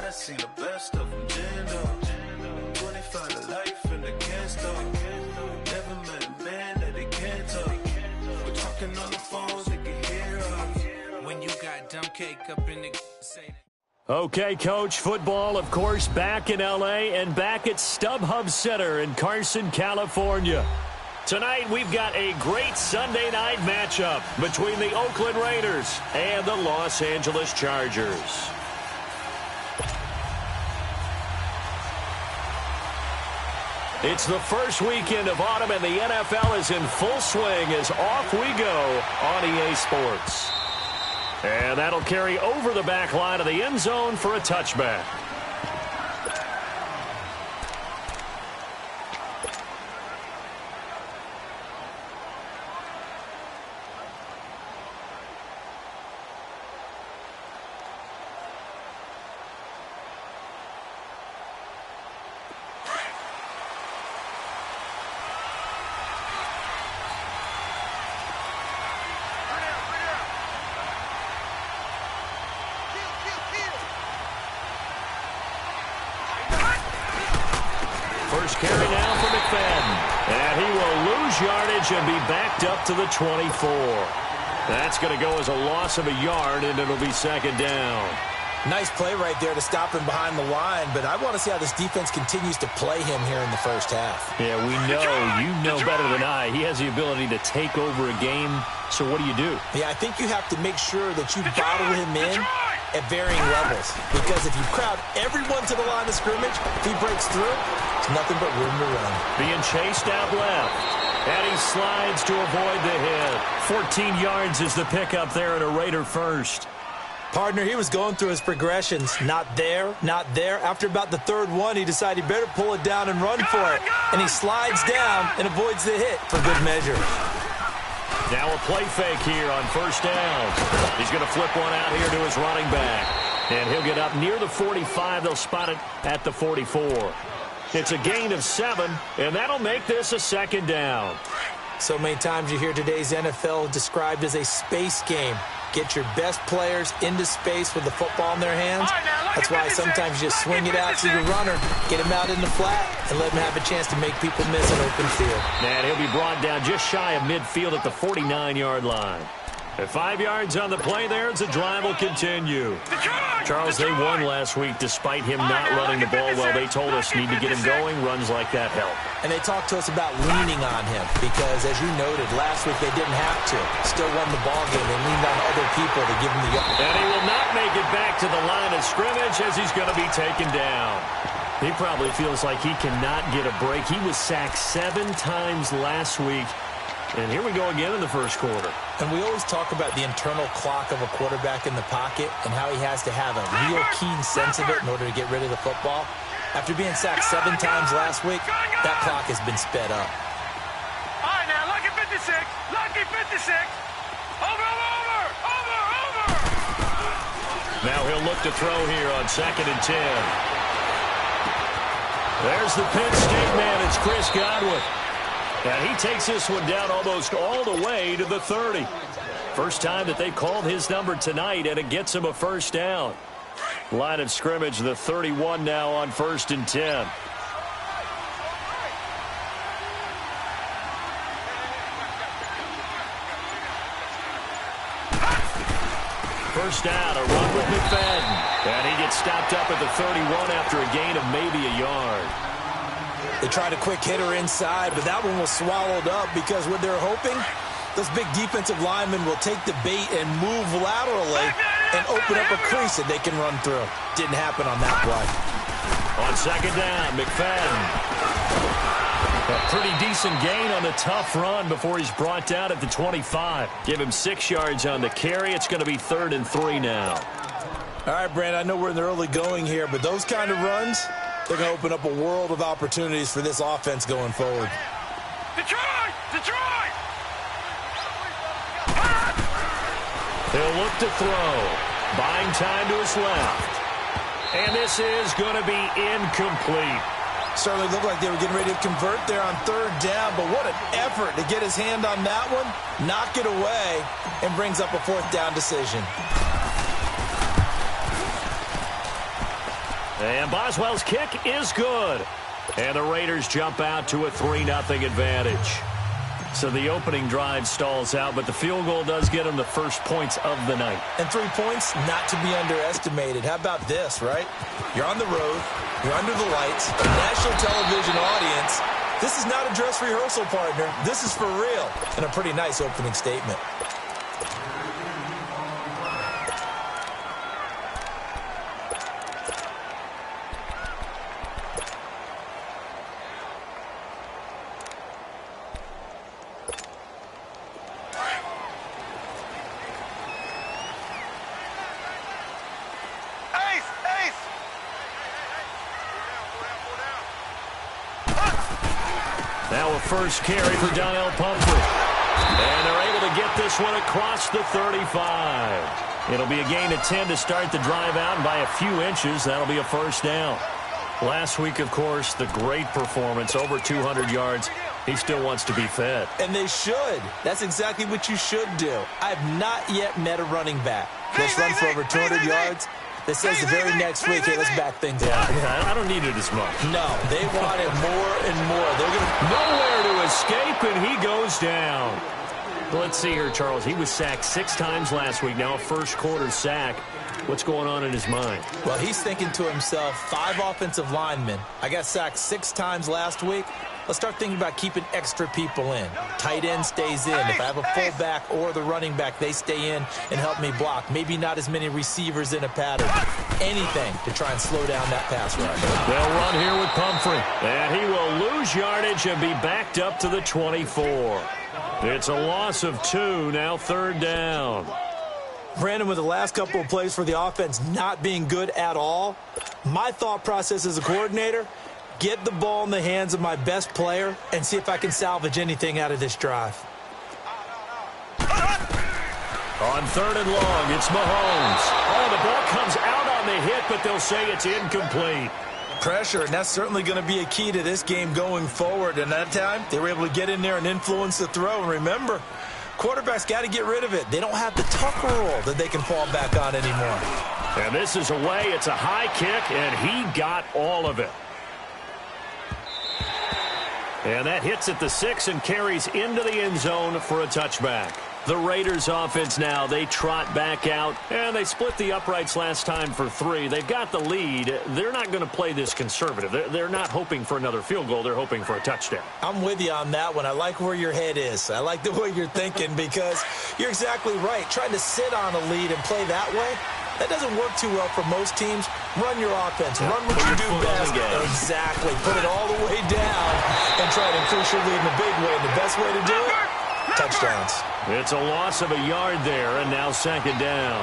I seen the best of them, Jando. 25 to life and they can't stop. Never met a man that they can't talk. We're talking on the phones, they can hear us. When you got dumb cake up in the say that. Okay, Coach, football, of course, back in L.A. and back at StubHub Center in Carson, California. Tonight, we've got a great Sunday night matchup between the Oakland Raiders and the Los Angeles Chargers. It's the first weekend of autumn, and the NFL is in full swing as off we go on EA Sports. And that'll carry over the back line of the end zone for a touchback. First carry now for McFadden. And he will lose yardage and be backed up to the 24. That's going to go as a loss of a yard, and it'll be second down. Nice play right there to stop him behind the line, but I want to see how this defense continues to play him here in the first half. Yeah, we know, you know better than I. He has the ability to take over a game, so what do? Yeah, I think you have to make sure that you bottle him in at varying levels, because if you crowd everyone to the line of scrimmage, if he breaks through, it's nothing but room to run. Being chased out left, and he slides to avoid the hit. 14 yards is the pickup there at a Raider first. Partner, he was going through his progressions. Not there, not there. After about the third one, he decided he better pull it down and run for it. And he slides down and avoids the hit for good measure. Now a play fake here on first down. He's going to flip one out here to his running back. And he'll get up near the 45. They'll spot it at the 44. It's a gain of 7, and that'll make this a second down. So many times you hear today's NFL described as a space game. Get your best players into space with the football in their hands. That's why sometimes you just swing it out to your runner, get him out in the flat, and let him have a chance to make people miss an open field. And he'll be brought down just shy of midfield at the 49-yard line. At 5 yards on the play there, the drive will continue. Charles, they won last week despite him not running the ball well. They told us need to get him going. Runs like that help. And they talked to us about leaning on him because, as you noted, last week they didn't have to. Still won the ball game. They leaned on other people to give him the yard. And he will not make it back to the line of scrimmage as he's going to be taken down. He probably feels like he cannot get a break. He was sacked 7 times last week. And here we go again in the first quarter. And we always talk about the internal clock of a quarterback in the pocket and how he has to have a real keen sense of it in order to get rid of the football. After being sacked 7 times last week, that clock has been sped up. All right, now, lucky 56. Lucky 56. Over. Now he'll look to throw here on 2nd and 10. There's the Penn State man. It's Chris Godwin. And he takes this one down almost all the way to the 30. First time that they called his number tonight, and it gets him a first down. Line of scrimmage, the 31 now on 1st and 10. First down, a run with McFadden. And he gets stopped up at the 31 after a gain of maybe a yard. They tried a quick hitter inside, but that one was swallowed up because what they're hoping, those big defensive linemen will take the bait and move laterally and open up a crease that they can run through. Didn't happen on that play. On 2nd down, McFadden. A pretty decent gain on the tough run before he's brought down at the 25. Give him 6 yards on the carry. It's going to be 3rd and 3 now. All right, Brand, I know we're in the early going here, but those kind of runs, they're going to open up a world of opportunities for this offense going forward. Detroit! He'll look to throw. Buying time to his left. And this is going to be incomplete. Certainly looked like they were getting ready to convert there on 3rd down, but what an effort to get his hand on that one, knock it away, and brings up a 4th down decision. And Boswell's kick is good. And the Raiders jump out to a 3-0 advantage. So the opening drive stalls out, but the field goal does get them the first points of the night. And 3 points, not to be underestimated. How about this, right? You're on the road. You're under the lights. A national television audience. This is not a dress rehearsal, partner. This is for real. And a pretty nice opening statement. Now a first carry for Donnell Pumphrey. And they're able to get this one across the 35. It'll be a gain of 10 to start the drive out, and by a few inches, that'll be a first down. Last week, of course, the great performance, over 200 yards. He still wants to be fed. And they should. That's exactly what you should do. I've not yet met a running back that's run for over 200 yards that says the very next week, hey, let's back things up. Yeah, I don't need it as much. No, they want it more and more. They're going to nowhere to escape, and he goes down. Let's see here, Charles. He was sacked 6 times last week. Now a first-quarter sack. What's going on in his mind? Well, he's thinking to himself, 5 offensive linemen. I got sacked 6 times last week. Let's start thinking about keeping extra people in. Tight end stays in. If I have a fullback or the running back, they stay in and help me block. Maybe not as many receivers in a pattern. Anything to try and slow down that pass rush. They'll run here with Pumphrey. And he will lose yardage and be backed up to the 24. It's a loss of 2, now 3rd down. Brandon, with the last couple of plays for the offense not being good at all, my thought process as a coordinator, get the ball in the hands of my best player and see if I can salvage anything out of this drive. On 3rd and long, it's Mahomes. Oh, the ball comes out on the hit, but they'll say it's incomplete. Pressure, and that's certainly going to be a key to this game going forward. And that time, they were able to get in there and influence the throw. And remember, quarterbacks got to get rid of it. They don't have the Tucker rule that they can fall back on anymore. And this is away. It's a high kick, and he got all of it. And that hits at the 6 and carries into the end zone for a touchback. The Raiders offense now, they trot back out, and they split the uprights last time for 3. They've got the lead. They're not going to play this conservative. They're not hoping for another field goal. They're hoping for a touchdown. I'm with you on that one. I like where your head is. I like the way you're thinking because you're exactly right. Trying to sit on a lead and play that way, that doesn't work too well for most teams. Run your offense. Run what you do best. Exactly. Put it all the way down and try to increase your lead in a big way. And the best way to do it, touchdowns. It's a loss of a yard there, and now 2nd down.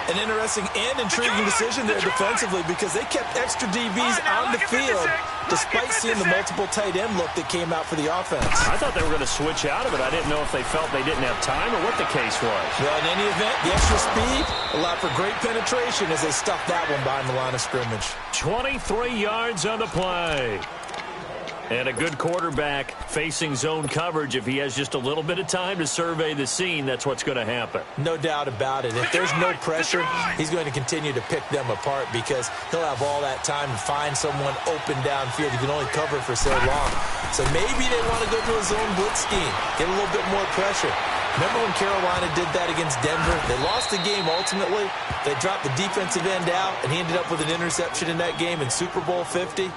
An interesting and intriguing decision there defensively because they kept extra DBs on the field despite seeing the multiple tight end look that came out for the offense. I thought they were going to switch out of it. I didn't know if they felt they didn't have time or what the case was. Well, in any event, the extra speed allowed for great penetration as they stuffed that one behind the line of scrimmage. 23 yards on the play. And a good quarterback facing zone coverage. If he has just a little bit of time to survey the scene, that's what's going to happen. No doubt about it. If there's no pressure, he's going to continue to pick them apart because he'll have all that time to find someone open downfield. He can only cover for so long. So maybe they want to go to a zone blitz scheme, get a little bit more pressure. Remember when Carolina did that against Denver? They lost the game ultimately. They dropped the defensive end out, and he ended up with an interception in that game in Super Bowl 50.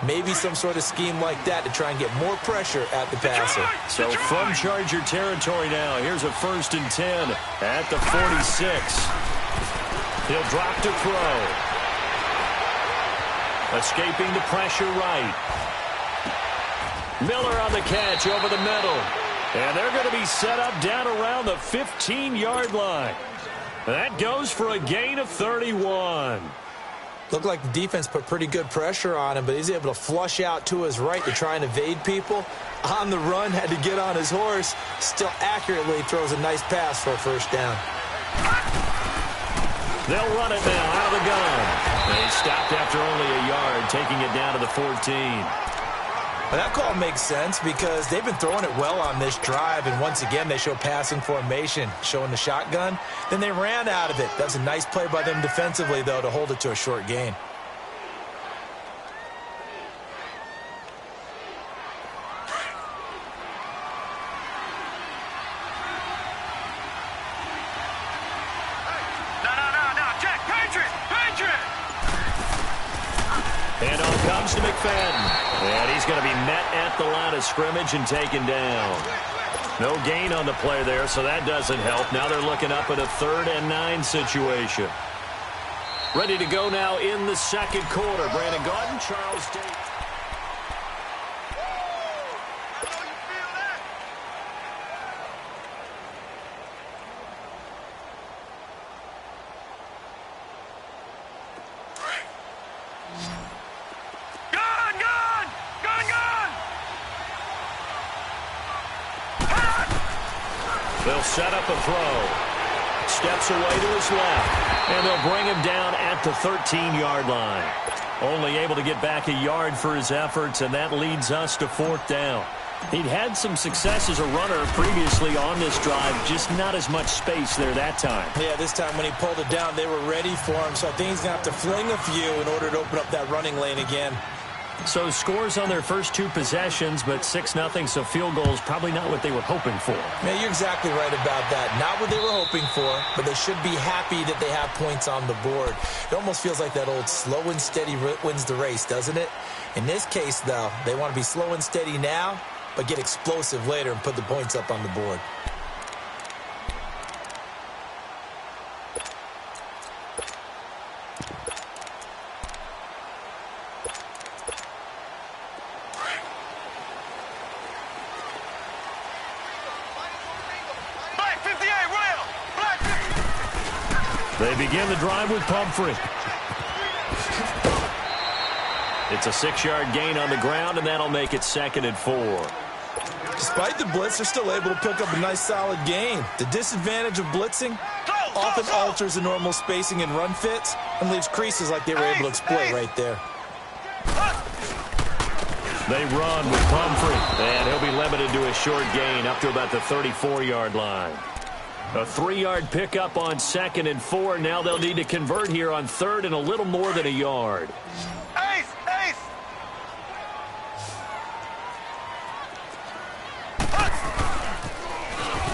Maybe some sort of scheme like that to try and get more pressure at the passer. So from Charger territory now, here's a 1st and 10 at the 46. He'll drop to throw. Escaping the pressure right. Miller on the catch over the middle. And they're going to be set up down around the 15-yard line. That goes for a gain of 31. Looked like the defense put pretty good pressure on him, but he's able to flush out to his right to try and evade people. On the run, had to get on his horse. Still accurately throws a nice pass for a 1st down. They'll run it now out of the gun. They stopped after only a yard, taking it down to the 14. Well, that call makes sense because they've been throwing it well on this drive, and once again they show passing formation, showing the shotgun. Then they ran out of it. That's a nice play by them defensively, though, to hold it to a short gain. hands to McFadden. And he's going to be met at the line of scrimmage and taken down. No gain on the play there, so that doesn't help. Now they're looking up at a 3rd and 9 situation. Ready to go now in the second quarter. Brandon Gaudin, Charles Davis. They'll set up a throw. Steps away to his left. And they'll bring him down at the 13-yard line. Only able to get back a yard for his efforts, and that leads us to 4th down. He'd had some success as a runner previously on this drive, just not as much space there that time. Yeah, this time when he pulled it down, they were ready for him, so I think he's going to have to fling a few in order to open up that running lane again. So scores on their first 2 possessions, but 6-0, so field goals probably not what they were hoping for. Yeah, you're exactly right about that. Not what they were hoping for, but they should be happy that they have points on the board. It almost feels like that old slow and steady wins the race, doesn't it? In this case, though, they want to be slow and steady now, but get explosive later and put the points up on the board. They begin the drive with Pumphrey. It's a 6-yard gain on the ground, and that'll make it 2nd and 4. Despite the blitz, they're still able to pick up a nice solid gain. The disadvantage of blitzing often alters the normal spacing and run fits and leaves creases like they were able to exploit right there. They run with Pumphrey, and he'll be limited to a short gain up to about the 34-yard line. A 3-yard pickup on 2nd and 4. Now they'll need to convert here on 3rd and a little more than a yard. Ace!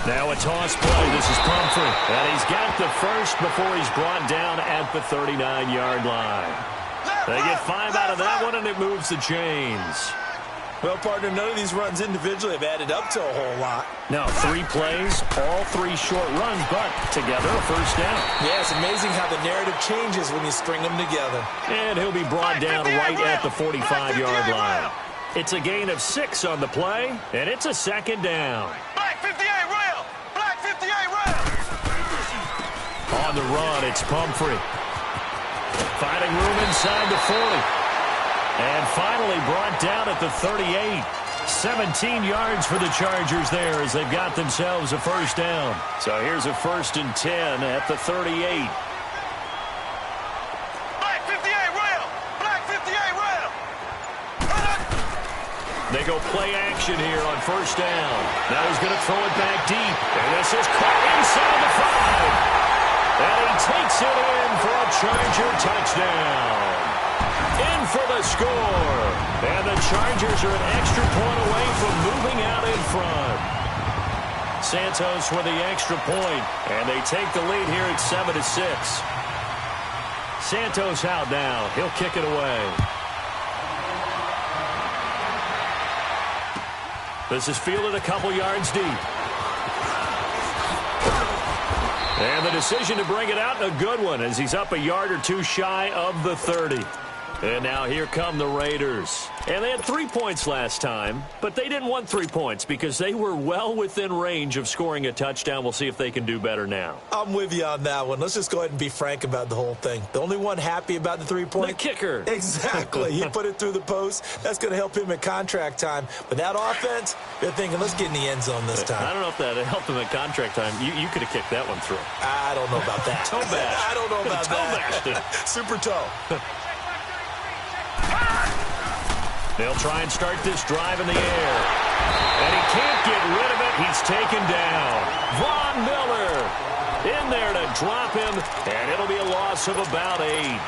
Now a toss play. This is Pumphrey. And he's got the first before he's brought down at the 39-yard line. They get 5 out of that one, and it moves the chains. Well, partner, none of these runs individually have added up to a whole lot. Now, 3 plays, all 3 short runs, but together a first down. Yeah, it's amazing how the narrative changes when you string them together. And he'll be brought down right at the 45-yard line. It's a gain of 6 on the play, and it's a 2nd down. Black 58 rail! Black 58 rail! On the run, it's Pumphrey. Finding room inside the 40. And finally brought down at the 38. 17 yards for the Chargers there as they've got themselves a first down. So here's a 1st and 10 at the 38. Black 58 rail! Black 58 rail! They go play action here on first down. Now he's going to throw it back deep. And this is caught inside the 5. And he takes it in for a Charger touchdown. In for the score. And the Chargers are an extra point away from moving out in front. Santos with the extra point, and they take the lead here at 7-6. Santos out now. He'll kick it away. This is fielded a couple yards deep. And the decision to bring it out, a good one, as he's up a yard or 2 shy of the 30. And now here come the Raiders. And they had 3 points last time, but they didn't want 3 points because they were well within range of scoring a touchdown. We'll see if they can do better now. I'm with you on that one. Let's just go ahead and be frank about the whole thing. The only one happy about the 3-point? The kicker. Exactly. He put it through the post. That's going to help him at contract time. But that offense, they're thinking, let's get in the end zone this time. I don't know if that helped him at contract time. You could have kicked that one through. I don't know about that. Toe bash. I don't know about that. Super toe. They'll try and start this drive in the air. And he can't get rid of it. He's taken down. Von Miller in there to drop him, and it'll be a loss of about 8.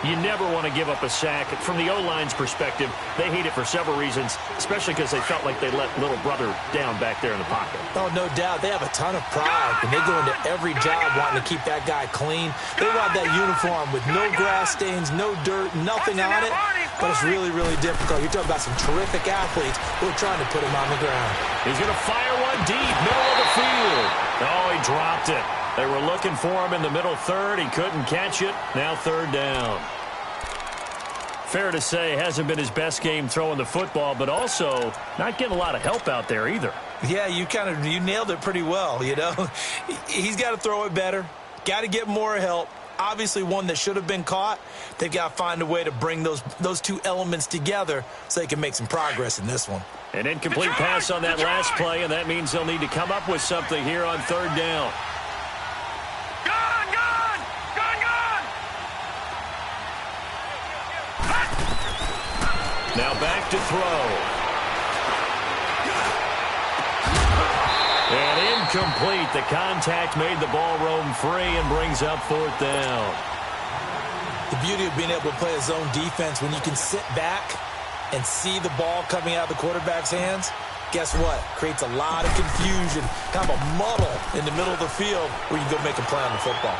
You never want to give up a sack. From the O-line's perspective, they hate it for several reasons, especially because they felt like they let little brother down back there in the pocket. Oh, no doubt. They have a ton of pride, and they go into every job wanting to keep that guy clean. They want that uniform with no grass stains, no dirt, nothing on it. but it's really, really difficult. You're talking about some terrific athletes who are trying to put him on the ground. He's going to fire one deep, middle of the field. Oh, he dropped it. They were looking for him in the middle third. He couldn't catch it. Now third down. Fair to say, hasn't been his best game throwing the football, but also not getting a lot of help out there either. Yeah, you nailed it pretty well, you know. He's got to throw it better. Got to get more help. Obviously one that should have been caught. They've got to find a way to bring those two elements together so they can make some progress in this one. An incomplete pass on that last play, and that means they'll need to come up with something here on third down. Now back to throw. And incomplete. The contact made the ball roam free and brings up fourth down. The beauty of being able to play a zone defense when you can sit back and see the ball coming out of the quarterback's hands, guess what? Creates a lot of confusion, kind of a muddle in the middle of the field where you go make a play on the football.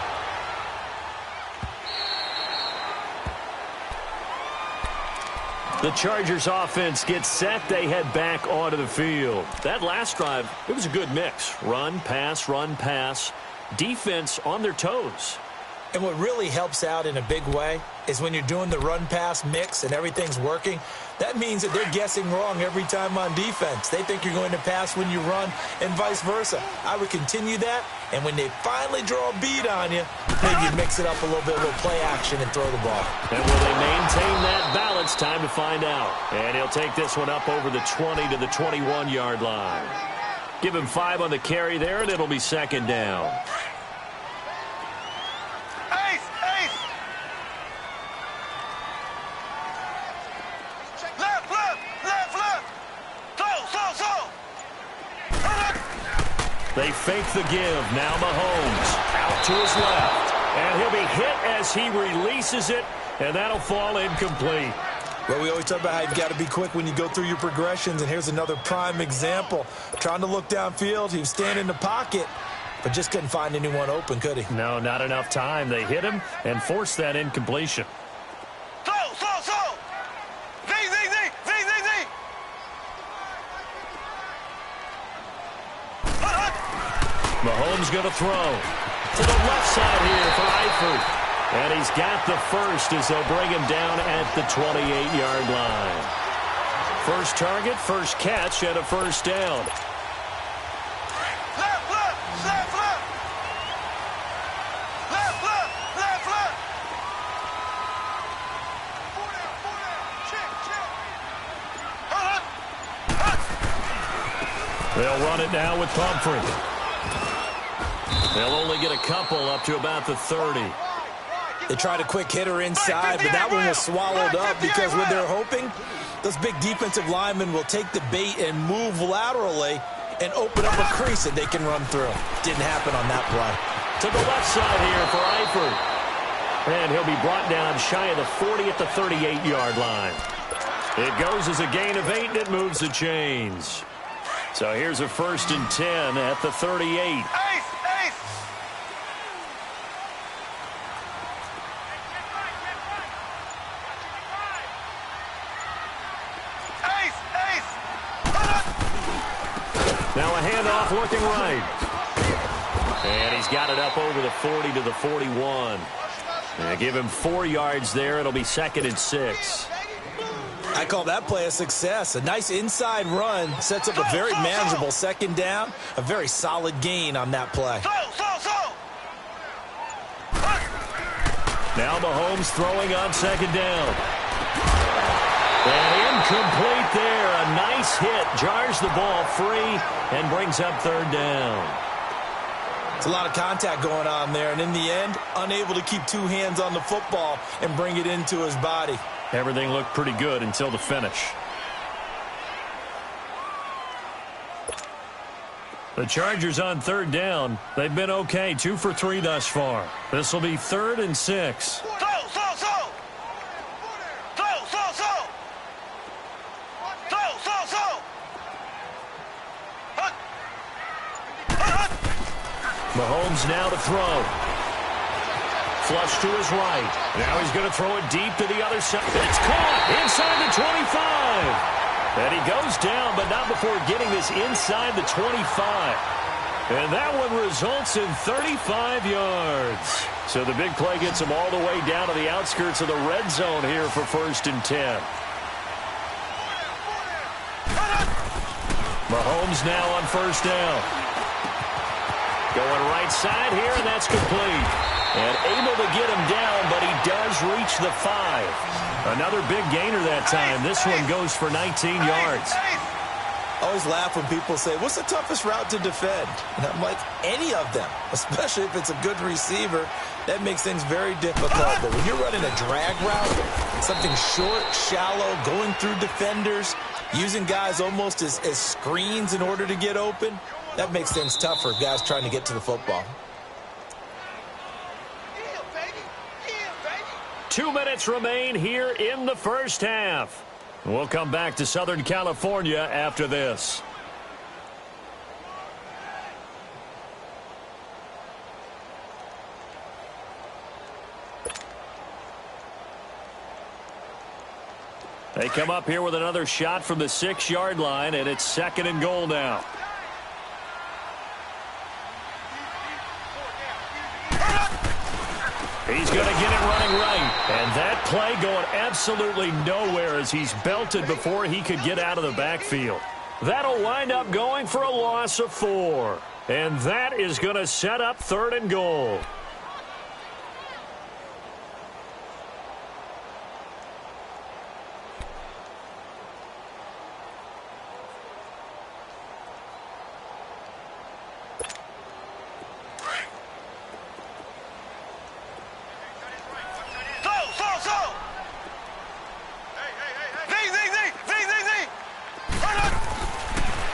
The Chargers offense gets set. They head back onto the field. That last drive, it was a good mix. Run, pass, defense on their toes. And what really helps out in a big way is when you're doing the run-pass mix and everything's working, that means that they're guessing wrong every time on defense. They think you're going to pass when you run and vice versa. I would continue that, and when they finally draw a bead on you, maybe mix it up a little bit, a little play action, and throw the ball. And will they maintain that balance? Time to find out. And he'll take this one up over the 20 to the 21-yard line. Give him 5 on the carry there, and it'll be second down. They fake the give. Now Mahomes out to his left. And he'll be hit as he releases it, and that'll fall incomplete. Well, we always talk about how you've got to be quick when you go through your progressions, and here's another prime example. Trying to look downfield, he was standing in the pocket, but just couldn't find anyone open, could he? No, not enough time. They hit him and forced that incompletion. Mahomes going to throw to the left side here for Eifert. And he's got the first as they'll bring him down at the 28-yard line. First target, first catch, and a first down. They'll run it now with Pumphrey. They'll only get a couple up to about the 30. They tried a quick hitter inside, but that one was swallowed up because what they're hoping, those big defensive linemen will take the bait and move laterally and open up a crease that they can run through. Didn't happen on that play. To the left side here for Eifert. And he'll be brought down shy of the 40 at the 38-yard line. It goes as a gain of 8, and it moves the chains. So here's a 1st and 10 at the 38. Now a handoff looking right. And he's got it up over the 40 to the 41. And give him 4 yards there. It'll be 2nd and 6. I call that play a success. A nice inside run sets up a very manageable second down. A very solid gain on that play. Now Mahomes throwing on second down. And incomplete there. A nice hit. Jars the ball free and brings up third down. It's a lot of contact going on there. And in the end, unable to keep 2 hands on the football and bring it into his body. Everything looked pretty good until the finish. The Chargers on third down. They've been okay. 2 for 3 thus far. This will be 3rd and 6. Mahomes now to throw. Flush to his right. Now he's going to throw it deep to the other side. It's caught inside the 25. And he goes down, but not before getting this inside the 25. And that one results in 35 yards. So the big play gets him all the way down to the outskirts of the red zone here for 1st and 10. Mahomes now on 1st down. Going right side here, and that's complete. And able to get him down, but he does reach the 5. Another big gainer that time. This one goes for 19 yards. I always laugh when people say, what's the toughest route to defend? And I'm like, any of them, especially if it's a good receiver. That makes things very difficult. But when you're running a drag route, something short, shallow, going through defenders, using guys almost as screens in order to get open, that makes things tough for guys trying to get to the football. 2 minutes remain here in the first half. We'll come back to Southern California after this. They come up here with another shot from the 6-yard line, and it's 2nd and goal now. He's going to get it running right. And that play going absolutely nowhere as he's belted before he could get out of the backfield. That'll wind up going for a loss of 4. And that is going to set up 3rd and goal.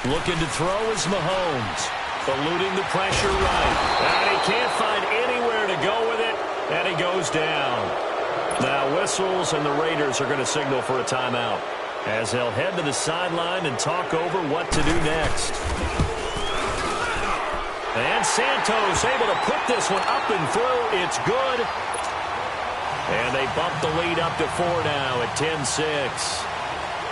Looking to throw is Mahomes. Eluding the pressure right. And he can't find anywhere to go with it. And he goes down. Now whistles and the Raiders are going to signal for a timeout as they'll head to the sideline and talk over what to do next. And Santos able to put this one up and through. It's good. And they bump the lead up to 4 now at 10-6.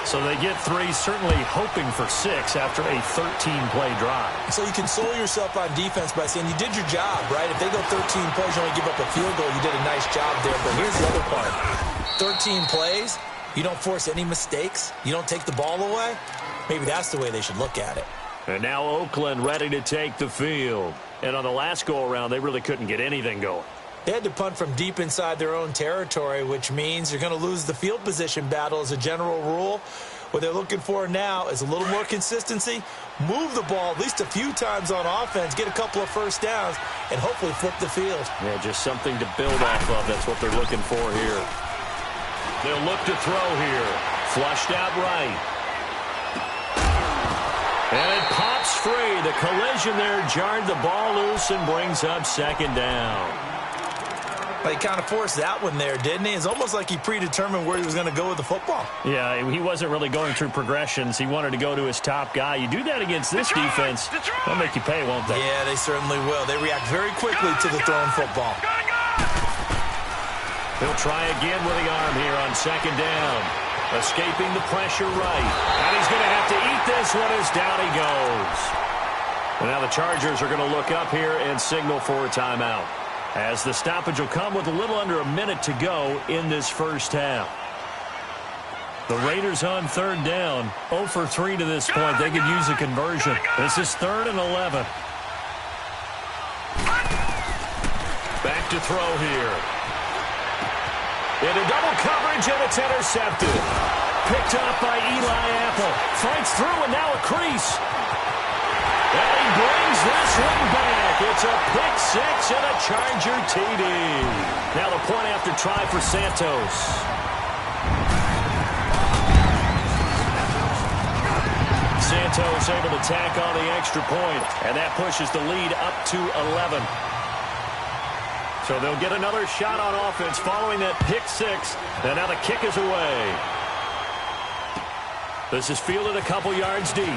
So they get 3, certainly hoping for 6 after a 13-play drive. So you console yourself on defense by saying you did your job, right? If they go 13 plays, you only give up a field goal, you did a nice job there. But here's the other part. 13 plays, you don't force any mistakes, you don't take the ball away. Maybe that's the way they should look at it. And now Oakland ready to take the field. And on the last go-around, they really couldn't get anything going. They had to punt from deep inside their own territory, which means you're going to lose the field position battle as a general rule. What they're looking for now is a little more consistency, move the ball at least a few times on offense, get a couple of first downs, and hopefully flip the field. Yeah, just something to build off of. That's what they're looking for here. They'll look to throw here. Flushed out right. And it pops free. The collision there jarred the ball loose and brings up 2nd down. But he kind of forced that one there, didn't he? It's almost like he predetermined where he was going to go with the football. Yeah, he wasn't really going through progressions. He wanted to go to his top guy. You do that against this defense, they'll make you pay, won't they? Yeah, they certainly will. They react very quickly to the thrown football. He'll try again with the arm here on 2nd down. Escaping the pressure right. And he's going to have to eat this one as down he goes. And now the Chargers are going to look up here and signal for a timeout, as the stoppage will come with a little under a minute to go in this first half. The Raiders on 3rd down, 0 for 3 to this point. They could use a conversion. This is 3rd and 11. Back to throw here. Into double coverage, and it's intercepted. Picked up by Eli Apple. Fights through, and now a crease. And he brings this one back. It's a pick 6 and a Charger TD. Now the point after try for Santos. Santos able to tack on the extra point, and that pushes the lead up to 11. So they'll get another shot on offense following that pick 6, and now the kick is away. This is fielded a couple yards deep.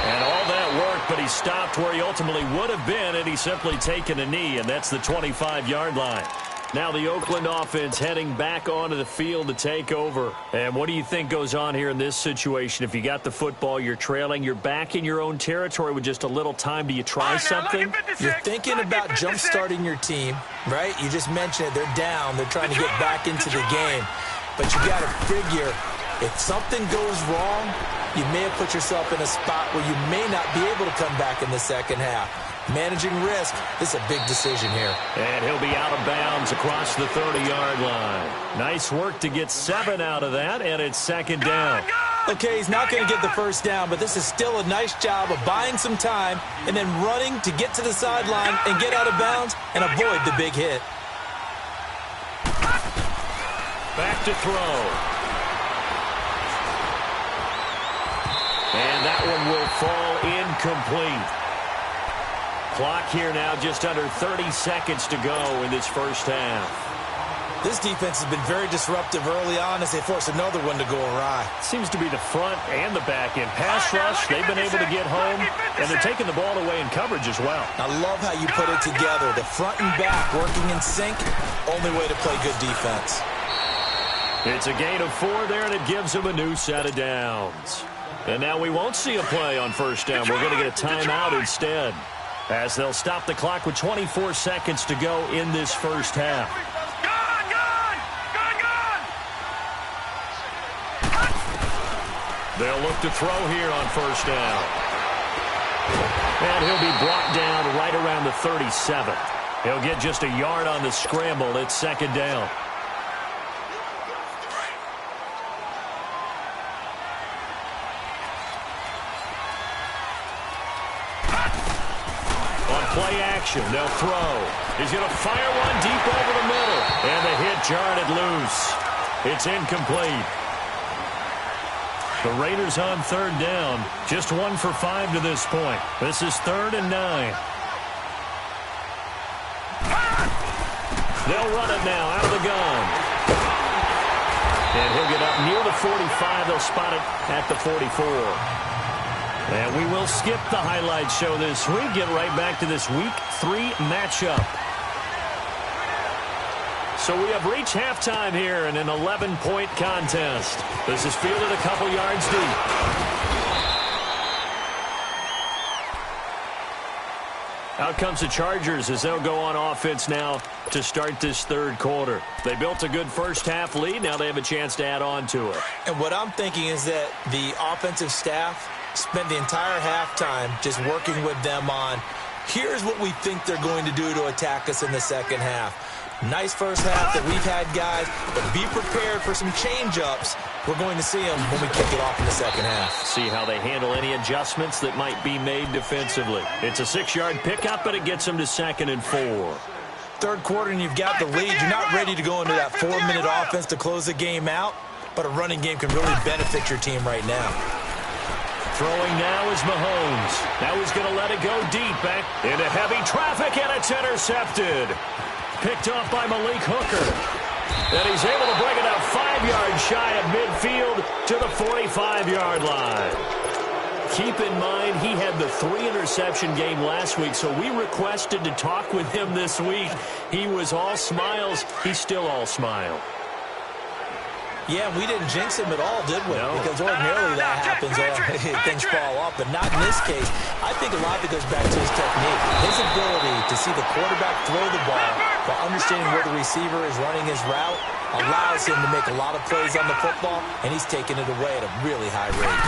And all that work but he stopped where he ultimately would have been, and he's simply taken a knee, and that's the 25-yard line. Now the Oakland offense heading back onto the field to take over. And what do you think goes on here in this situation? If you got the football, you're trailing, you're back in your own territory with just a little time. Do you try something? You're thinking about jump-starting your team, right? You just mentioned it. They're down. They're trying to get back into the game. But you got to figure, if something goes wrong, you may have put yourself in a spot where you may not be able to come back in the second half. Managing risk, this is a big decision here. And he'll be out of bounds across the 30-yard line. Nice work to get 7 out of that, and it's second down. Okay, he's not going to get the first down, but this is still a nice job of buying some time and then running to get to the sideline and get out of bounds and avoid the big hit. Back to throw. And that one will fall incomplete. Clock here now, just under 30 seconds to go in this first half. This defense has been very disruptive early on as they force another one to go awry. Seems to be the front and the back end. Pass rush, they've been able to get home, and they're taking the ball away in coverage as well. I love how you put it together. The front and back working in sync, only way to play good defense. It's a gain of 4 there, and it gives them a new set of downs. And now we won't see a play on first down. We're going to get a timeout instead, as they'll stop the clock with 24 seconds to go in this first half. They'll look to throw here on first down. And he'll be brought down right around the 37. He'll get just a yard on the scramble. It's second down. Play action. They'll throw. He's going to fire one deep over the middle. And the hit jarred it loose. It's incomplete. The Raiders on third down. Just 1 for 5 to this point. This is 3rd and 9. They'll run it now out of the gun. And he'll get up near the 45. They'll spot it at the 44. And we will skip the highlight show this week. Get right back to this Week 3 matchup. So we have reached halftime here in an 11-point contest. This is fielded a couple yards deep. Out comes the Chargers as they'll go on offense now to start this third quarter. They built a good first-half lead. Now they have a chance to add on to it. And what I'm thinking is that the offensive staff spent the entire halftime just working with them on, here's what we think they're going to do to attack us in the second half. Nice first half that we've had, guys, but be prepared for some change-ups. We're going to see them when we kick it off in the second half. See how they handle any adjustments that might be made defensively. It's a 6-yard pickup, but it gets them to 2nd and 4. Third quarter and you've got the lead. You're not ready to go into that 4-minute offense to close the game out, but a running game can really benefit your team right now. Throwing now is Mahomes. Now he's going to let it go deep back into heavy traffic, and it's intercepted. Picked off by Malik Hooker. And he's able to bring it out 5 yards shy of midfield to the 45-yard line. Keep in mind, he had the 3-interception game last week, so we requested to talk with him this week. He was all smiles. He's still all smile. Yeah, we didn't jinx him at all, did we? No. Because ordinarily that happens, things fall off, but not in this case. I think a lot of it goes back to his technique. His ability to see the quarterback throw the ball while understanding where the receiver is running his route allows him to make a lot of plays on the football, and he's taking it away at a really high rate.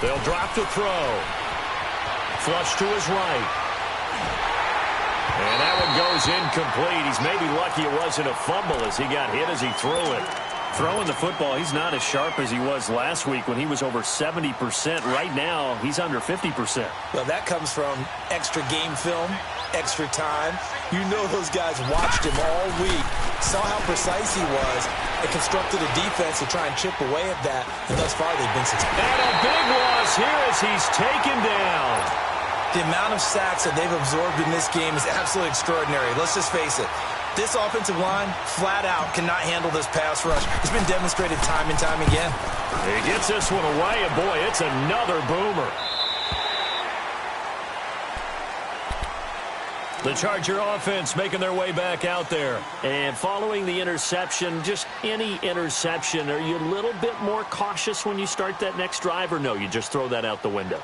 They'll drop to throw. Flush to his right. And that one goes incomplete. He's maybe lucky it wasn't a fumble as he got hit as he threw it. Throwing the football, he's not as sharp as he was last week when he was over 70%. Right now, he's under 50%. Well, that comes from extra game film, extra time. You know those guys watched him all week, saw how precise he was, and constructed a defense to try and chip away at that. And thus far, they've been successful. And a big loss here as he's taken down. The amount of sacks that they've absorbed in this game is absolutely extraordinary. Let's just face it. This offensive line, flat out, cannot handle this pass rush. It's been demonstrated time and time again. He gets this one away, and boy, it's another boomer. The Charger offense making their way back out there. And following the interception, just any interception, are you a little bit more cautious when you start that next drive, or no, you just throw that out the window?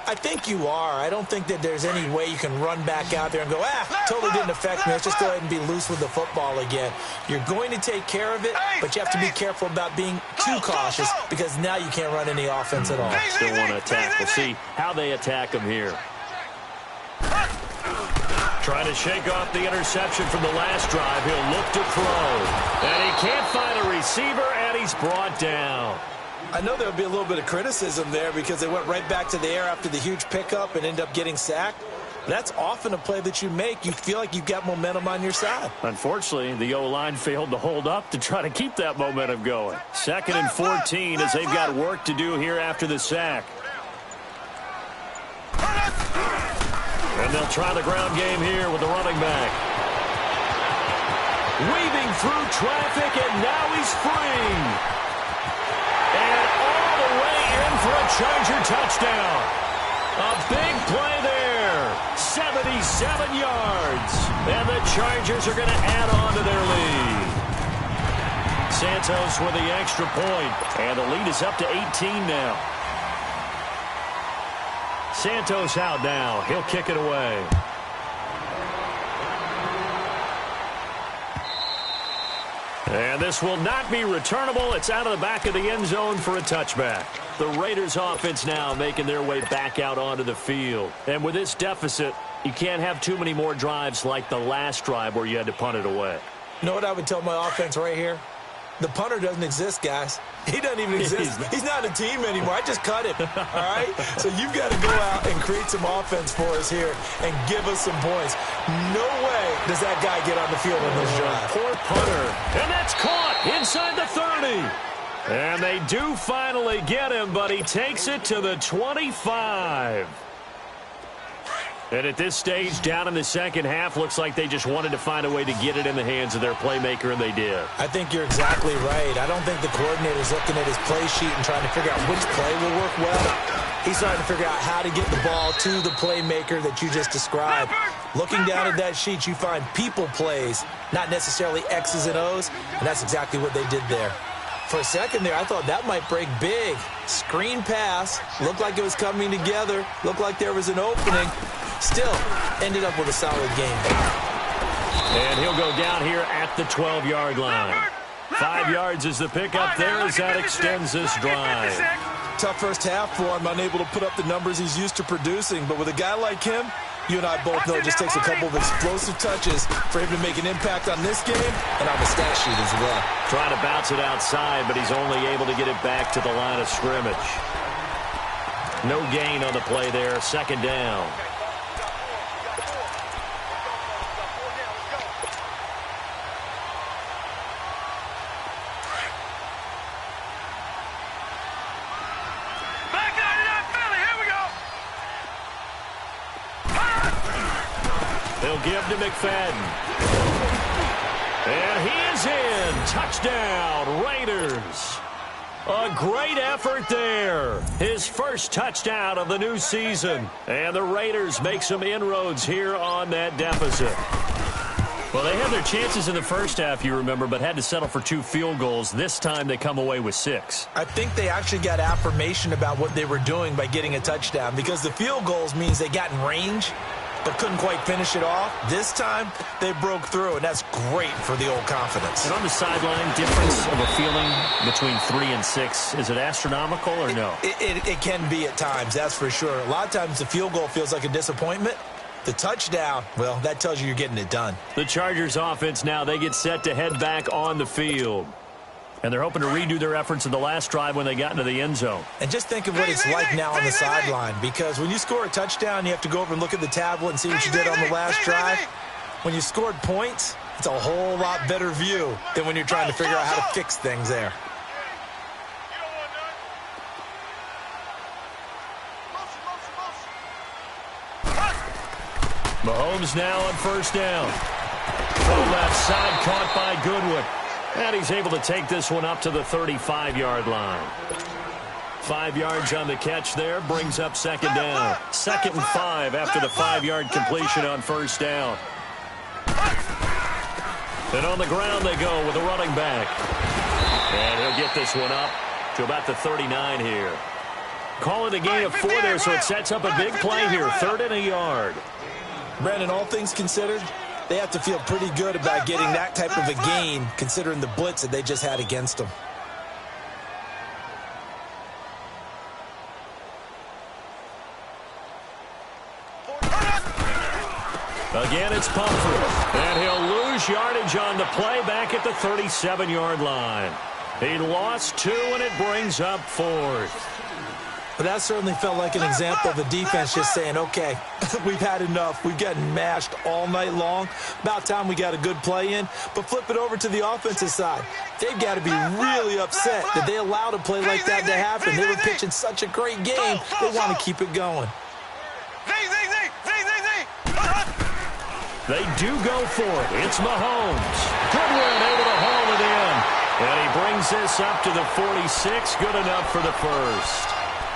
I think you are. I don't think that there's any way you can run back out there and go, totally didn't affect me. Let's just go ahead and be loose with the football again. You're going to take care of it, but you have to be careful about being too cautious because now you can't run any offense at all. Still want to attack. We'll see how they attack him here. Trying to shake off the interception from the last drive. He'll look to throw. And he can't find a receiver, and he's brought down. I know there'll be a little bit of criticism there because they went right back to the air after the huge pickup and end up getting sacked. That's often a play that you make. You feel like you've got momentum on your side. Unfortunately, the O-line failed to hold up to try to keep that momentum going. 2nd and 14 as they've got work to do here after the sack. And they'll try the ground game here with the running back. Weaving through traffic, and now he's free. And all the way in for a Charger touchdown. A big play there. 77 yards. And the Chargers are going to add on to their lead. Santos with the extra point. And the lead is up to 18 now. Santos out now. He'll kick it away. And this will not be returnable. It's out of the back of the end zone for a touchback. The Raiders offense now making their way back out onto the field. And with this deficit, you can't have too many more drives like the last drive where you had to punt it away. You know what I would tell my offense right here? The punter doesn't exist, guys. He doesn't even exist. He's not a team anymore. I just cut him, all right? So you've got to go out and create some offense for us here and give us some points. No way does that guy get on the field in this drive. Poor punter. And that's caught inside the 30. And they do finally get him, but he takes it to the 25. And at this stage, down in the second half, looks like they just wanted to find a way to get it in the hands of their playmaker, and they did. I think you're exactly right. I don't think the coordinator's looking at his play sheet and trying to figure out which play will work well. He's trying to figure out how to get the ball to the playmaker that you just described. Looking down at that sheet, you find people plays, not necessarily X's and O's, and that's exactly what they did there. For a second there, I thought that might break big. Screen pass, looked like it was coming together, looked like there was an opening. Still, ended up with a solid game. And he'll go down here at the 12-yard line. 5 yards is the pickup there as that extends this drive. Tough first half for him, unable to put up the numbers he's used to producing. But with a guy like him, you and I both know it just takes a couple of explosive touches for him to make an impact on this game and on the stat sheet as well. Trying to bounce it outside, but he's only able to get it back to the line of scrimmage. No gain on the play there, 2nd down. They'll give to McFadden. And he is in. Touchdown, Raiders. A great effort there. His first touchdown of the new season. And the Raiders make some inroads here on that deficit. Well, they had their chances in the first half, you remember, but had to settle for 2 field goals. This time they come away with 6. I think they actually got affirmation about what they were doing by getting a touchdown because the field goals means they got in range but couldn't quite finish it off. This time, they broke through, and that's great for the old confidence. And on the sideline, difference of a feeling between 3 and 6, is it astronomical or no? It can be at times, that's for sure. A lot of times the field goal feels like a disappointment. The touchdown, well, that tells you you're getting it done. The Chargers offense now, they get set to head back on the field. And they're hoping to redo their efforts in the last drive when they got into the end zone. And just think of what it's like now on the sideline, because when you score a touchdown, you have to go over and look at the tablet and see what you did on the last drive. When you scored points, it's a whole lot better view than when you're trying to figure out how to fix things there. Mahomes now on 1st down. From left side, caught by Goodwin. And he's able to take this one up to the 35-yard line. 5 yards on the catch there. Brings up second down. 2nd and 5 after the 5-yard completion on first down. And on the ground they go with a running back. And he'll get this one up to about the 39 here. Call it a gain of 4 there, so it sets up a big play here. 3rd and a yard. Brandon, all things considered, they have to feel pretty good about getting that type of a gain, considering the blitz that they just had against them. Again, it's Pumphrey. And he'll lose yardage on the play back at the 37-yard line. He lost 2, and it brings up 4th. But that certainly felt like an example of a defense just saying, okay, we've had enough. We've gotten mashed all night long. About time we got a good play in. But flip it over to the offensive side. They've got to be really upset that they allowed a play like that to happen. They were pitching such a great game. They want to keep it going. They do go for it. It's Mahomes. Goodwin able to haul it in. And he brings this up to the 46. Good enough for the first.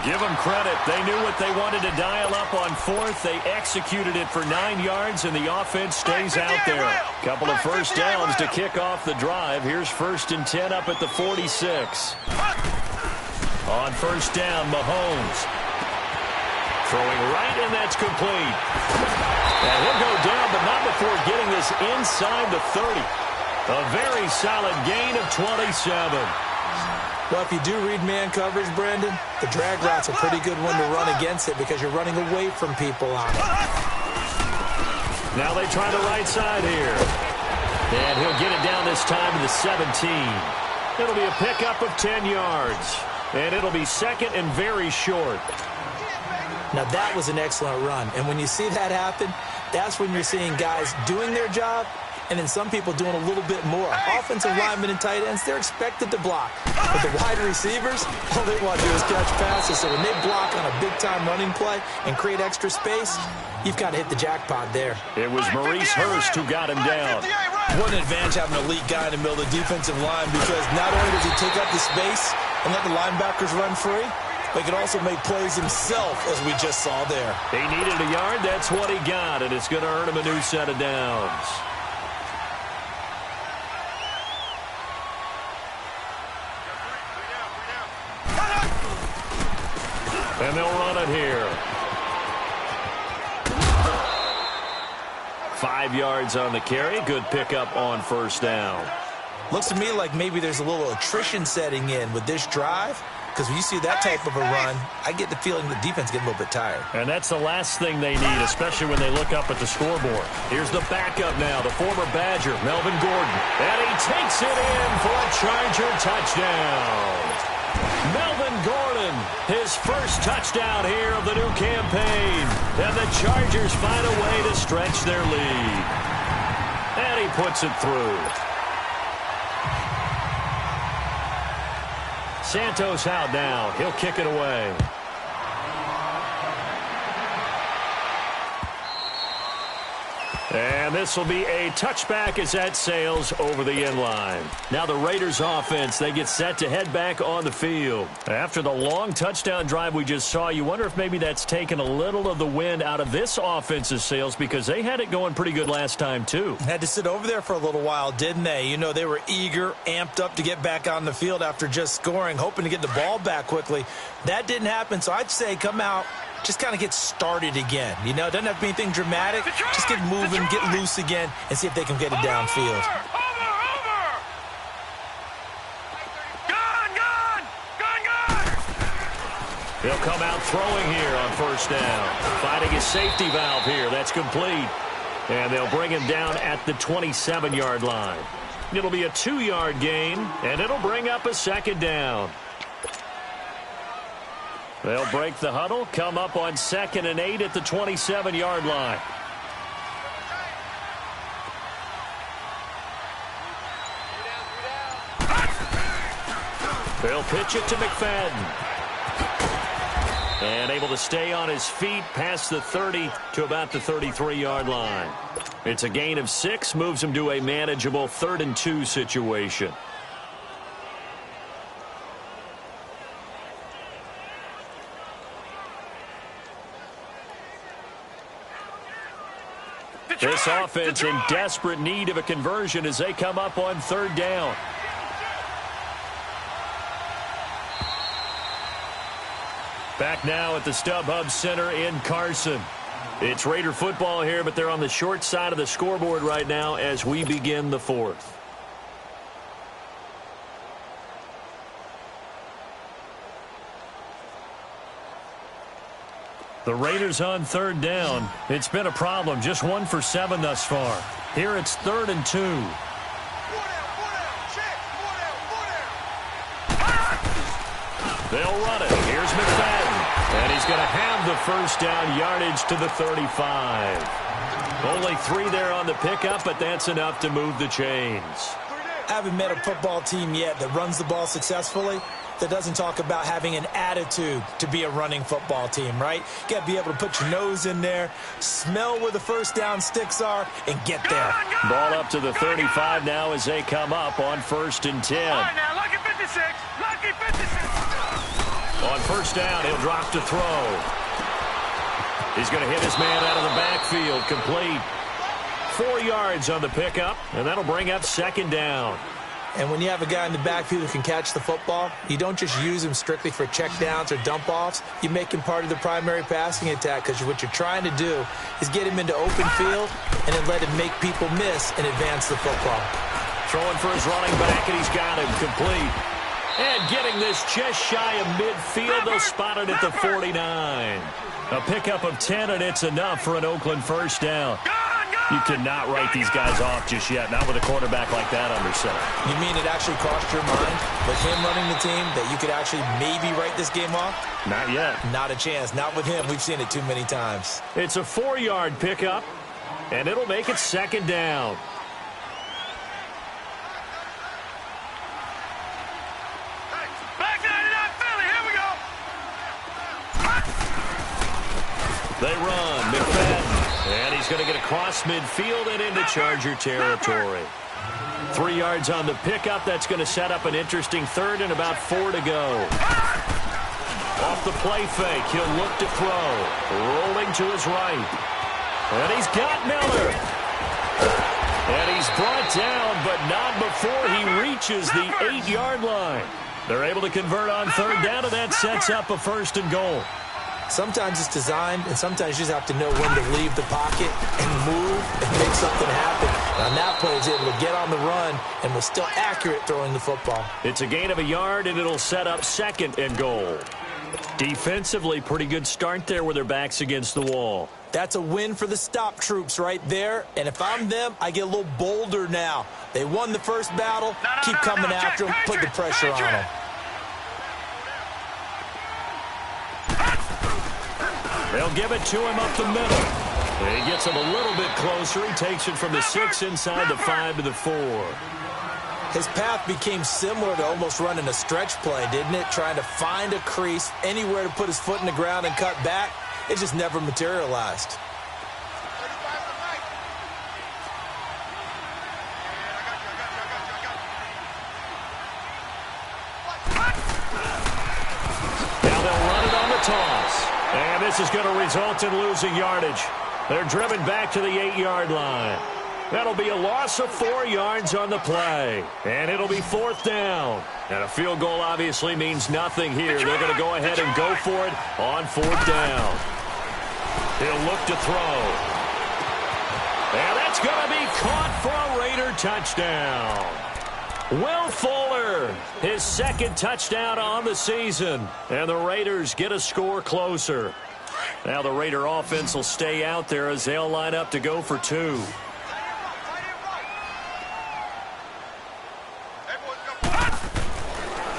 Give them credit. They knew what they wanted to dial up on 4th. They executed it for 9 yards, and the offense stays out there. Couple of first downs to kick off the drive. Here's 1st and 10 up at the 46. On first down, Mahomes. Throwing right, and that's complete. And he'll go down, but not before getting this inside the 30. A very solid gain of 27. Well, if you do read man coverage, Brandon, the drag route's a pretty good one to run against it because you're running away from people on it. Now they try the right side here. And he'll get it down this time to the 17. It'll be a pickup of 10 yards. And it'll be 2nd and very short. Now, that was an excellent run. And when you see that happen, that's when you're seeing guys doing their job and then some people doing a little bit more. Offensive linemen and tight ends, they're expected to block. But the wide receivers, all they want to do is catch passes. So when they block on a big-time running play and create extra space, you've got to hit the jackpot there. It was Maurice Hurst who got him down. What an advantage having an elite guy in the middle of the defensive line, because not only does he take up the space and let the linebackers run free, but he can also make plays himself, as we just saw there. He needed a yard. That's what he got, and it's going to earn him a new set of downs. And they'll run it here. 5 yards on the carry. Good pickup on first down. Looks to me like maybe there's a little attrition setting in with this drive, because when you see that type of a run, I get the feeling the defense getting a little bit tired. And that's the last thing they need, especially when they look up at the scoreboard. Here's the backup now, the former Badger, Melvin Gordon. And he takes it in for a Charger touchdown. Melvin Gordon, his first touchdown here of the new campaign. And the Chargers find a way to stretch their lead. And he puts it through. Santos out now. He'll kick it away. And this will be a touchback as that sails over the end line. Now the Raiders offense, they get set to head back on the field. After the long touchdown drive we just saw, you wonder if maybe that's taken a little of the wind out of this offense's sails, because they had it going pretty good last time too. Had to sit over there for a little while, didn't they? You know, they were eager, amped up to get back on the field after just scoring, hoping to get the ball back quickly. That didn't happen, so I'd say come out, just kind of get started again. You know, it doesn't have to be anything dramatic. Just get moving, get loose again, and see if they can get it downfield. He'll come out throwing here on first down. Finding his safety valve here. That's complete. And they'll bring him down at the 27-yard line. It'll be a 2-yard gain, and it'll bring up a second down. They'll break the huddle, come up on 2nd and 8 at the 27-yard line. They'll pitch it to McFadden. And able to stay on his feet past the 30 to about the 33-yard line. It's a gain of 6, moves him to a manageable 3rd and 2 situation. This offense in desperate need of a conversion as they come up on third down. Back now at the StubHub Center in Carson. It's Raider football here, but they're on the short side of the scoreboard right now as we begin the fourth. The Raiders on third down. It's been a problem. Just 1 for 7 thus far. Here it's 3rd and 2. They'll run it. Here's McFadden. And he's going to have the first down yardage to the 35. Only 3 there on the pickup, but that's enough to move the chains. I haven't met a football team yet that runs the ball successfully that doesn't talk about having an attitude to be a running football team, right? You got to be able to put your nose in there, smell where the first down sticks are, and get there. Ball up to the 35 now as they come up on 1st and 10. All right, now, lucky 56. Lucky 56. On first down, he'll drop to throw. He's going to hit his man out of the backfield, complete. 4 yards on the pickup, and that'll bring up 2nd down. And when you have a guy in the backfield who can catch the football, you don't just use him strictly for checkdowns or dump-offs. You make him part of the primary passing attack because what you're trying to do is get him into open field and then let him make people miss and advance the football. Throwing for his running back, and he's got him complete. And getting this just shy of midfield, they'll spot it at the 49. A pickup of 10, and it's enough for an Oakland first down. You cannot write these guys off just yet, not with a quarterback like that under center. You mean it actually crossed your mind with him running the team that you could actually maybe write this game off? Not yet. Not a chance. Not with him. We've seen it too many times. It's a 4-yard pickup, and it'll make it 2nd down. Back 99 Philly, here we go. They run. McFadden. And he's going to get across midfield and into Charger territory. 3 yards on the pickup. That's going to set up an interesting 3rd and about 4 to go. Off the play fake, he'll look to throw. Rolling to his right. And he's got Miller. And he's brought down, but not before he reaches the 8-yard line. They're able to convert on 3rd down, and that sets up a 1st and goal. Sometimes it's designed, and sometimes you just have to know when to leave the pocket and move and make something happen. And on that play, he's able to get on the run and was still accurate throwing the football. It's a gain of a yard, and it'll set up 2nd and goal. Defensively, pretty good start there with their backs against the wall. That's a win for the stop troops right there. And if I'm them, I get a little bolder now. They won the first battle. Keep coming after them. Put the pressure on them. They'll give it to him up the middle. He gets him a little bit closer. He takes it from the 6 inside the 5 to the 4. His path became similar to almost running a stretch play, didn't it? Trying to find a crease, anywhere to put his foot in the ground and cut back. It just never materialized. Now they'll run it on the toss. And this is going to result in losing yardage. They're driven back to the 8-yard line. That'll be a loss of 4 yards on the play. And it'll be 4th down. And a field goal obviously means nothing here. They're going to go ahead and go for it on 4th down. He'll look to throw. And that's going to be caught for a Raider touchdown. Will Fuller, his 2nd touchdown on the season. And the Raiders get a score closer. Now the Raider offense will stay out there as they'll line up to go for 2.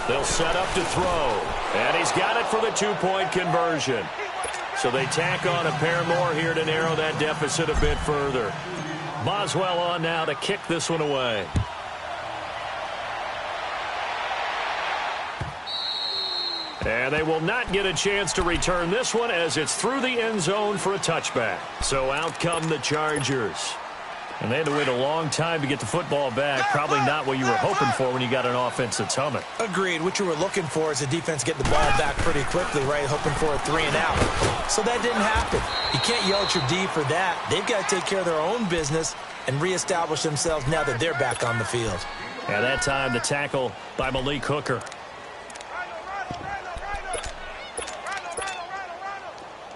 They'll set up to throw. And he's got it for the 2-point conversion. So they tack on a pair more here to narrow that deficit a bit further. Boswell on now to kick this one away. And they will not get a chance to return this one as it's through the end zone for a touchback. So out come the Chargers. And they had to wait a long time to get the football back. Probably not what you were hoping for when you got an offense that's humming. Agreed. What you were looking for is a defense getting the ball back pretty quickly, right? Hoping for a 3-and-out. So that didn't happen. You can't yell at your D for that. They've got to take care of their own business and reestablish themselves now that they're back on the field. At that time, the tackle by Malik Hooker.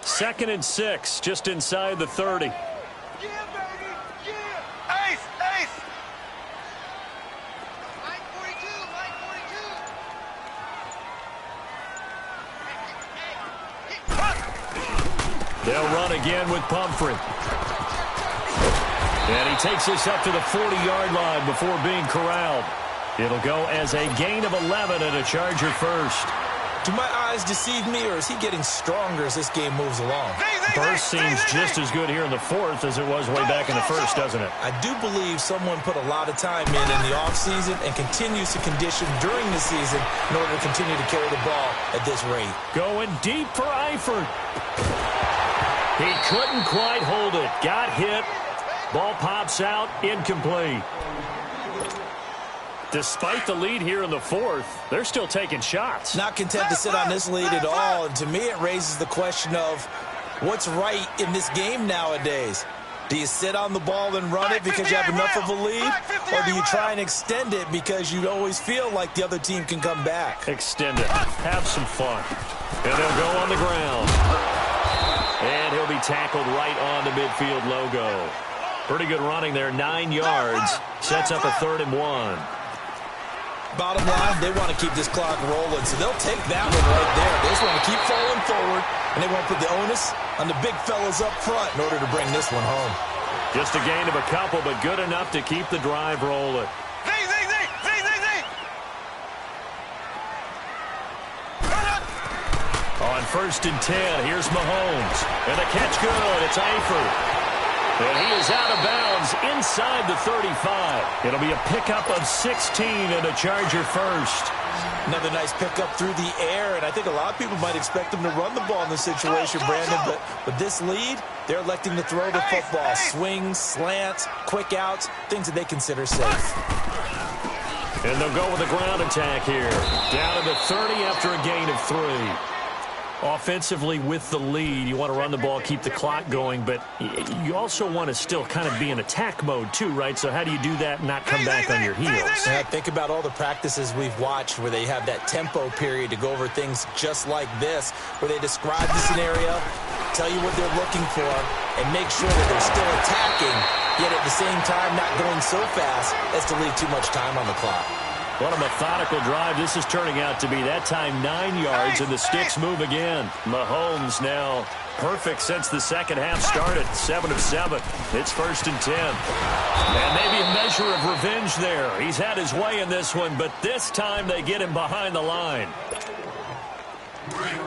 Second and 6, just inside the 30. They'll run again with Pumphrey. And he takes this up to the 40-yard line before being corralled. It'll go as a gain of 11 and a Charger first. Do my eyes deceive me, or is he getting stronger as this game moves along? Burst seems just as good here in the fourth as it was way back in the first, doesn't it? I do believe someone put a lot of time in the offseason and continues to condition during the season in order to continue to carry the ball at this rate. Going deep for Eifert. He couldn't quite hold it. Got hit. Ball pops out. Incomplete. Despite the lead here in the fourth, they're still taking shots. Not content to sit on this lead at all. And to me, it raises the question of what's right in this game nowadays. Do you sit on the ball and run it because you have enough of a lead? Or do you try and extend it because you always feel like the other team can come back? Extend it. Have some fun. And they'll go on the ground. And he'll be tackled right on the midfield logo. Pretty good running there, 9 yards. Sets up a 3rd and 1. Bottom line, they want to keep this clock rolling, so they'll take that one right there. They just want to keep falling forward, and they want to put the onus on the big fellas up front in order to bring this one home. Just a gain of a couple, but good enough to keep the drive rolling. On 1st and 10, here's Mahomes. And the catch good. It's Eifert. And he is out of bounds inside the 35. It'll be a pickup of 16 and a Charger first. Another nice pickup through the air, and I think a lot of people might expect them to run the ball in this situation, Brandon, but with this lead, they're electing to throw the football. Swings, slants, quick outs, things that they consider safe. And they'll go with a ground attack here. Down to the 30 after a gain of 3. Offensively with the lead, you want to run the ball, keep the clock going, but you also want to still kind of be in attack mode too, right? So how do you do that and not come back on your heels? Yeah, think about all the practices we've watched where they have that tempo period to go over things just like this, where they describe the scenario, tell you what they're looking for, and make sure that they're still attacking, yet at the same time not going so fast as to leave too much time on the clock. What a methodical drive this is turning out to be. That time 9 yards, and the sticks move again. Mahomes now perfect since the second half started. 7 of 7. It's 1st and 10. And maybe a measure of revenge there. He's had his way in this one, but this time they get him behind the line.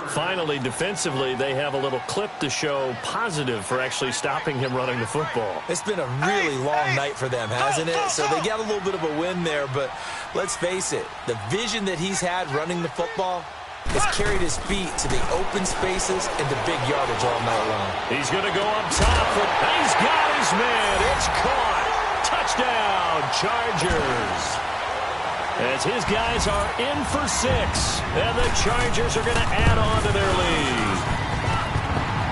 Finally, defensively, they have a little clip to show positive for actually stopping him running the football. It's been a really long night for them, hasn't it? So they got a little bit of a win there, but let's face it, the vision that he's had running the football has carried his feet to the open spaces and the big yardage all night long. He's going to go up top, and he's got his man. It's caught. Touchdown, Chargers. As his guys are in for 6, and the Chargers are going to add on to their lead.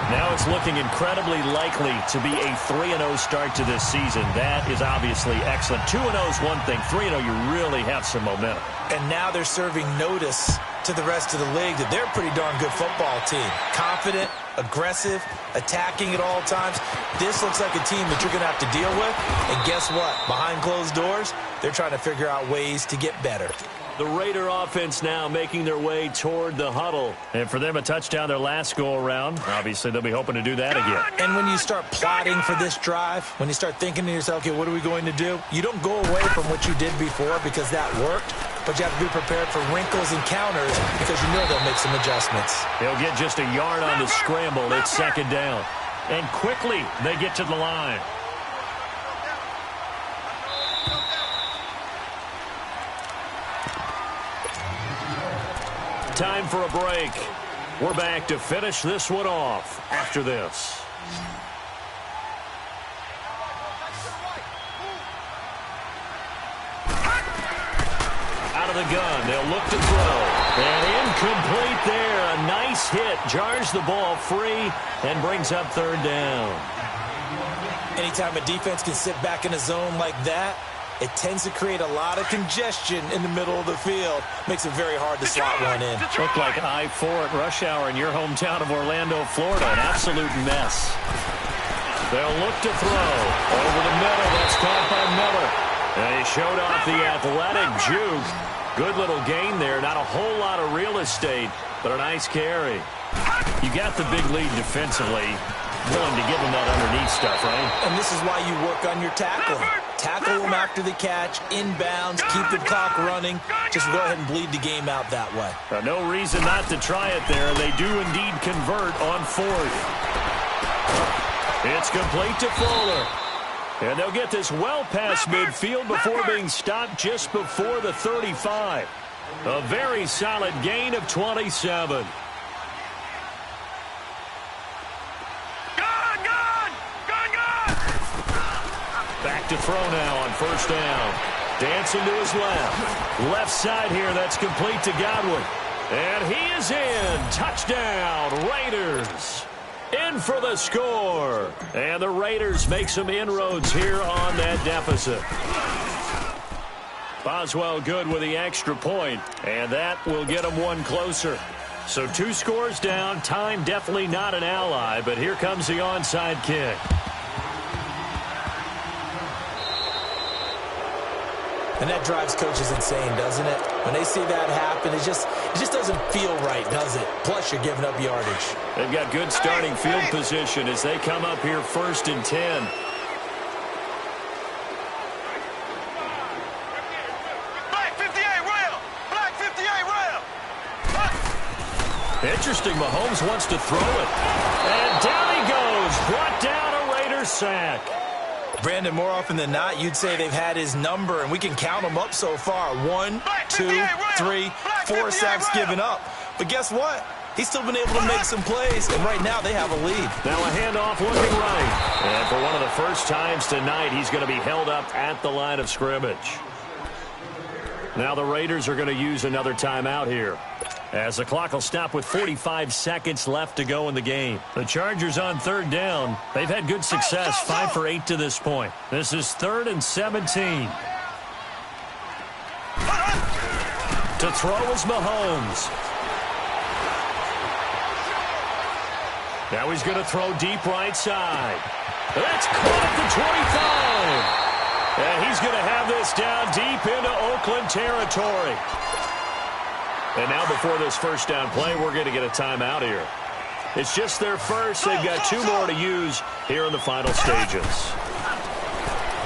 Now it's looking incredibly likely to be a 3-0 start to this season. That is obviously excellent. 2-0 is one thing. 3-0, you really have some momentum. And now they're serving notice to the rest of the league that they're a pretty darn good football team. Confident, aggressive, attacking at all times. This looks like a team that you're going to have to deal with. And guess what? Behind closed doors, they're trying to figure out ways to get better. The Raider offense now making their way toward the huddle. And for them, a touchdown their last go-around. Obviously, they'll be hoping to do that again. And when you start plotting for this drive, when you start thinking to yourself, okay, what are we going to do? You don't go away from what you did before because that worked. But you have to be prepared for wrinkles and counters because you know they'll make some adjustments. They'll get just a yard on the scramble. It's 2nd down. And quickly, they get to the line. Time for a break. We're back to finish this one off after this. out of the gun. They'll look to throw. And incomplete there. A nice hit. Jars the ball free and brings up third down. Anytime a defense can sit back in a zone like that, it tends to create a lot of congestion in the middle of the field. Makes it very hard to slot one in. Looked like I-4 at rush hour in your hometown of Orlando, Florida. An absolute mess. They'll look to throw. Over the middle. That's caught by Miller. And he showed off the athletic juke. Good little gain there. Not a whole lot of real estate, but a nice carry. You got the big lead defensively. Willing to give them that underneath stuff, right? And this is why you work on your tackle. Tackle them after the catch, inbounds, keep the clock running. Just go ahead and bleed the game out that way. No reason not to try it there. They do indeed convert on fourth. It's complete to Fuller. And they'll get this well past midfield before being stopped just before the 35. A very solid gain of 27. Back to throw now on first down. Dancing to his left. Left side here, that's complete to Godwin. And he is in. Touchdown, Raiders. In for the score. And the Raiders make some inroads here on that deficit. Boswell good with the extra point, and that will get them one closer. So 2 scores down. Time definitely not an ally, but here comes the onside kick. And that drives coaches insane, doesn't it? When they see that happen, it just doesn't feel right, does it? Plus, you're giving up yardage. They've got good starting field position as they come up here 1st and 10. Black 58 rail! Black 58 rail! Interesting, Mahomes wants to throw it. And down he goes. Brought down a Raiders sack. Brandon, more often than not, you'd say they've had his number, and we can count them up so far. 1, 2, 3, 4 sacks given up. But guess what? He's still been able to make some plays, and right now they have a lead. Now a handoff looking right. And for one of the first times tonight, he's going to be held up at the line of scrimmage. Now the Raiders are going to use another timeout here, as the clock will stop with 45 seconds left to go in the game. The Chargers on third down. They've had good success, 5 for 8 to this point. This is 3rd and 17. To throw is Mahomes. Now he's going to throw deep right side. That's caught at the 25. And he's going to have this down deep into Oakland territory. And now before this first down play, we're going to get a timeout here. It's just their first. They've got 2 more to use here in the final stages.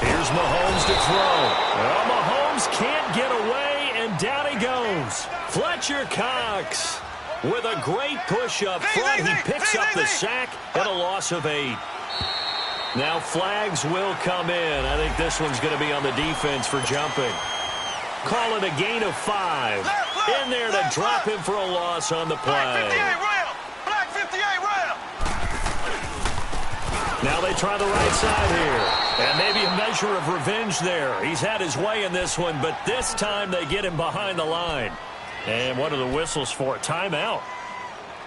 Here's Mahomes to throw. Well, Mahomes can't get away, and down he goes. Fletcher Cox with a great push up front. He picks up the sack and a loss of 8. Now flags will come in. I think this one's going to be on the defense for jumping. Call it a gain of 5. In there to drop him for a loss on the play. Black 58 rail! Black 58 rail! Now they try the right side here. And maybe a measure of revenge there. He's had his way in this one, but this time they get him behind the line. And what are the whistles for? Timeout.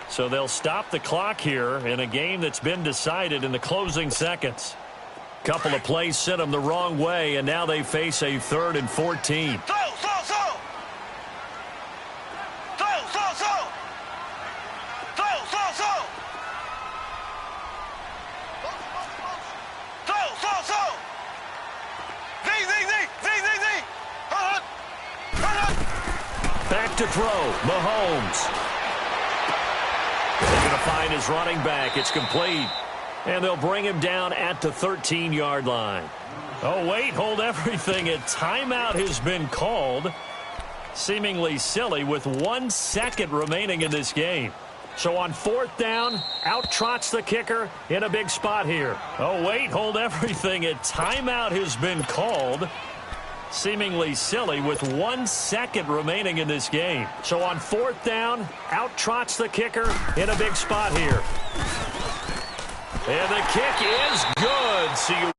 So they'll stop the clock here in a game that's been decided in the closing seconds. Couple of plays sent them the wrong way, and now they face a 3rd and 14. Back to throw, Mahomes. They're going to find his running back. It's complete. And they'll bring him down at the 13-yard line. Oh, wait, hold everything. A timeout has been called. Seemingly silly with 1 second remaining in this game. So on 4th down, out trots the kicker in a big spot here. Oh, wait, hold everything. A timeout has been called. Seemingly silly with 1 second remaining in this game. So on 4th down, out trots the kicker in a big spot here. And the kick is good. So you